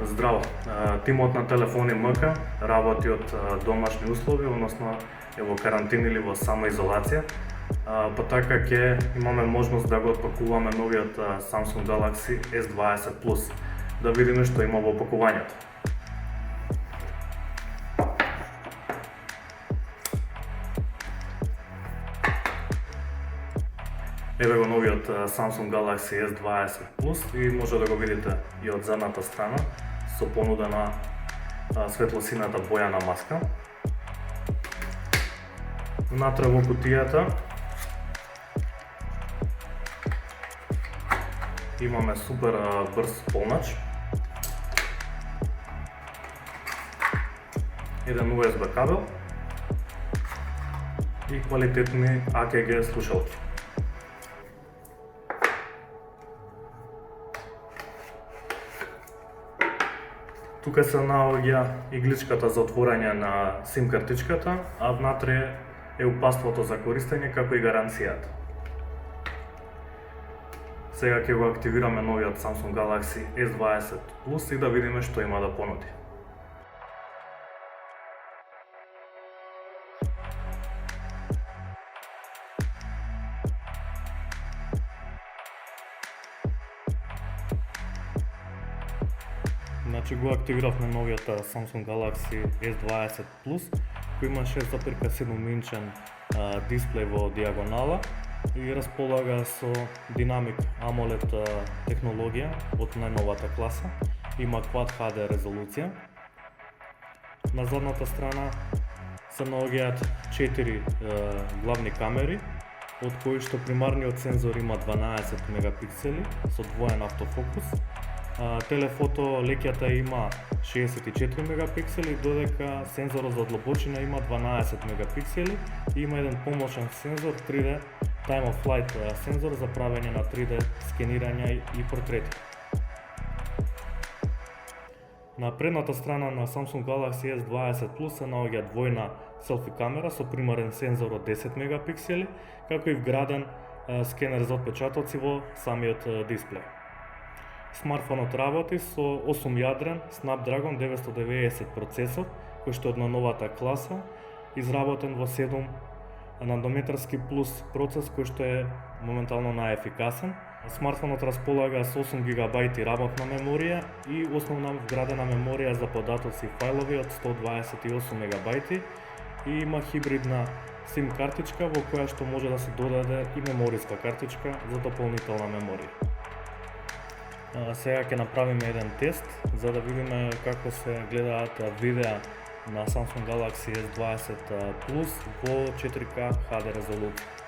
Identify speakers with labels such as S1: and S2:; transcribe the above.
S1: Здраво! Тимот на Телефони МК работи од домашни услови, односно е во карантина или во самоизолација. Па така ќе имаме можност да го отпакуваме новиот Samsung Galaxy S20 Plus. Да видиме што има во опакувањето. Еве го новиот Samsung Galaxy S20 Plus и може да го видите и од задната страна со понуда на светлосината боја на маска. Внатре во кутијата имаме супер брз полнач, еден USB кабел и квалитетни AKG слушалки. Тука се наоѓа игличката за отворање на SIM картичката, а внатре е упатството за користење како и гаранцијата. Сега ќе го активираме новиот Samsung Galaxy S20 Plus и да видиме што има да понуди. Значи го активиравме новиот Samsung Galaxy S20 Plus, кој има 6,7 инчен дисплеј во диагонала и располага со Dynamic AMOLED технологија од најновата класа. Има Quad HD резолуција. На задната страна се наоѓаат 4 главни камери, од кои што примарниот сензор има 12 мегапиксели со двоен автофокус. Телефото леќата има 64 мегапиксели, додека сензорот за длабочина има 12 мегапиксели и има еден помошен сензор 3D Time of Flight сензор за правење на 3D скенирања и портрети. На предната страна на Samsung Galaxy S20 Plus се наоѓа двојна селфи камера со примарен сензор од 10 мегапиксели, како и вграден скенер за отпечатоци во самиот дисплеј. Смартфонот работи со 8-јадрен Snapdragon 990 процесор, кој што е од новата класа, изработен во 7 нанометарски плюс процес, кој што е моментално најефикасен. Смартфонот располага со 8 GB работна меморија и основна вградена меморија за податоци и фајлови од 128 MB и има хибридна SIM картичка во која што може да се додаде и мемориска картичка за дополнителна меморија. Сега ќе направиме еден тест за да видиме како се гледаат видеа на Samsung Galaxy S20 Plus во 4K HD резолуција.